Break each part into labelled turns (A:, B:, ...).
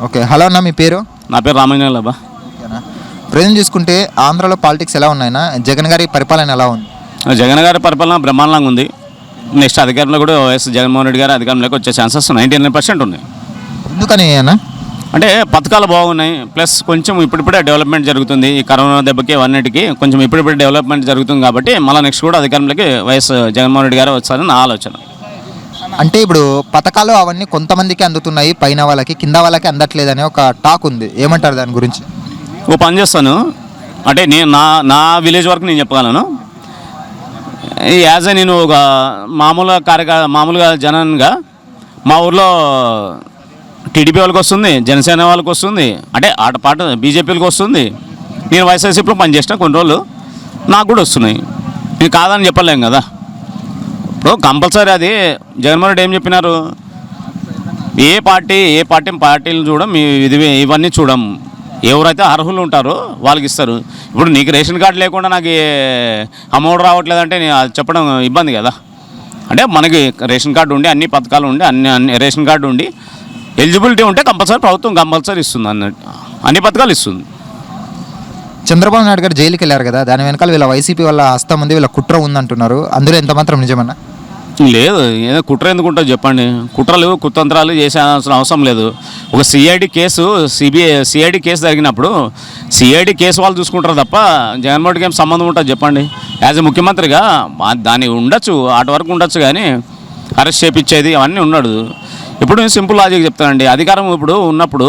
A: Okay, hello అన్న, మీ పేరు?
B: నా పేరు రామయ్య అబ్బా.
A: ఓకేనా. ప్రజెంట్ చూసుకుంటే ఆంధ్రాలో పాలిటిక్స్ ఎలా ఉన్నాయినా, జగన్ గారి పరిపాలన ఎలా ఉంది?
B: జగన్ గారి పరిపాలన బ్రహ్మాండంగా ఉంది. నెక్స్ట్ అధికారంలో కూడా వైఎస్ జగన్మోహన్ రెడ్డి గారు అధికారంలోకి వచ్చే ఛాన్సెస్ 99% ఉన్నాయి.
A: ఎందుకని అన్న?
B: అంటే పథకాలు బాగున్నాయి, ప్లస్ కొంచెం ఇప్పుడిప్పుడే డెవలప్మెంట్ జరుగుతుంది. ఈ కరోనా దెబ్బకి అన్నిటికీ కొంచెం ఇప్పుడిప్పుడే డెవలప్మెంట్ జరుగుతుంది కాబట్టి మళ్ళీ నెక్స్ట్ కూడా అధికారంలోకి వైఎస్ జగన్మోహన్ రెడ్డి గారు వచ్చారని నా ఆలోచన.
A: అంటే ఇప్పుడు పథకాలు అవన్నీ కొంతమందికి అందుతున్నాయి, పైన వాళ్ళకి కింద వాళ్ళకి అందట్లేదనే ఒక టాక్ ఉంది, ఏమంటారు దాని గురించి?
B: ఓ పని చేస్తాను, అంటే నేను నా విలేజ్ వరకు నేను చెప్పగలను. యాజ్ నేను ఒక మామూలుగా జనంగా మా ఊర్లో టీడీపీ వాళ్ళకి వస్తుంది, జనసేన వాళ్ళకి వస్తుంది, అంటే ఆటపాట బీజేపీలకు వస్తుంది. నేను వైఎస్ఆర్సీపీలో పనిచేసిన కొన్ని రోజులు, నాకు కూడా వస్తున్నాయి. ఇది కాదని చెప్పలేం కదా. ఇప్పుడు కంపల్సరీ అది జగన్మోహన్ రెడ్డి ఏం చెప్పినారు, ఏ పార్టీలు చూడం, ఇవన్నీ చూడం, ఎవరైతే అర్హులు ఉంటారో వాళ్ళకి ఇస్తారు. ఇప్పుడు నీకు రేషన్ కార్డు లేకుండా నాకు అమౌంట్ రావట్లేదంటే అది చెప్పడం ఇబ్బంది కదా. అంటే మనకి రేషన్ కార్డు ఉండి అన్ని పథకాలు ఉండి అన్ని రేషన్ కార్డు ఉండి ఎలిజిబిలిటీ ఉంటే ప్రభుత్వం కంపల్సరీ ఇస్తుంది, అన్ని పథకాలు ఇస్తుంది.
A: చంద్రబాబు నాయుడు గారు జైలుకి వెళ్ళారు కదా, దాని వెనకాల వీళ్ళ వైసీపీ వాళ్ళ హస్తం ఉంది, వీళ్ళ కుట్ర ఉందంటున్నారు. అందులో ఎంత మాత్రం నిజమన్నా?
B: లేదు, ఏదో కుట్ర ఎందుకు ఉంటుంది చెప్పండి. కుట్రలు కుతంత్రాలు చేసాల్సిన అవసరం లేదు. ఒక సిఐడి కేసు జరిగినప్పుడు సిఐడి కేసు వాళ్ళు చూసుకుంటారు తప్ప జగన్మోహన్ రెడ్డికి ఏం సంబంధం ఉంటుంది చెప్పండి. యాజ్ ఎ ముఖ్యమంత్రిగా దాన్ని ఉండొచ్చు, అటు వరకు ఉండొచ్చు, కానీ అరెస్ట్ చేయించేది అవన్నీ ఉన్నాడు. ఇప్పుడు నేను సింపుల్ లాజిక్ చెప్తానండి, అధికారం ఇప్పుడు ఉన్నప్పుడు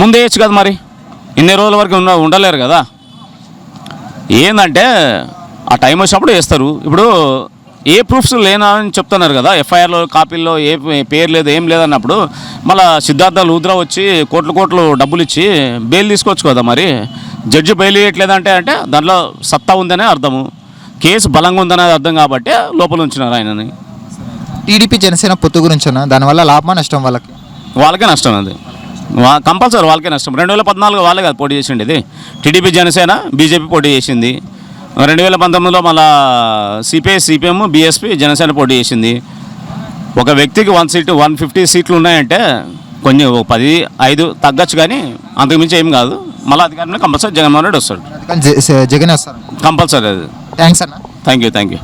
B: ముందే వేయచ్చు కదా, మరి ఇన్ని రోజుల వరకు ఉండలేరు కదా. ఏంటంటే ఆ టైం వచ్చినప్పుడు వేస్తారు. ఇప్పుడు ఏ ప్రూఫ్స్ లేనని చెప్తున్నారు కదా, ఎఫ్ఐఆర్లో కాపీల్లో ఏ పేరు లేదు ఏం లేదన్నప్పుడు మళ్ళీ సిద్ధార్థ లూద్రా వచ్చి కోట్లు డబ్బులు ఇచ్చి బెయిల్ తీసుకోవచ్చు కదా. మరి జడ్జి బెయిల్ ఇవ్వట్లేదంటే అంటే దాంట్లో సత్తా ఉందనే అర్థము, కేసు బలంగా ఉందనేది అర్థం, కాబట్టి లోపల ఉంచినారు ఆయనని.
A: టీడీపీ జనసేన పొత్తు గురించి అన్న, దానివల్ల లాభమా నష్టం?
B: వాళ్ళకే నష్టం, అది కంపల్సరీ వాళ్ళకే నష్టం. 2014 వాళ్ళే కదా పోటీ చేసిండి. ఇది టీడీపీ జనసేన బీజేపీ పోటీ చేసింది. 2019లో మళ్ళా సిపిఎం బీఎస్పీ జనసేన పోటీ చేసింది. ఒక వ్యక్తికి 150 సీట్లు ఉన్నాయంటే కొంచెం 10-5 తగ్గచ్చు, కానీ అంతకుమించి ఏం కాదు. మళ్ళీ అధికారంలో కంపల్సరీ జగన్మోహన్ రెడ్డి వస్తాడు,
A: జగన్ వస్తారు
B: కంపల్సరీ. అది
A: థ్యాంక్స్ అన్న.
B: Thank you.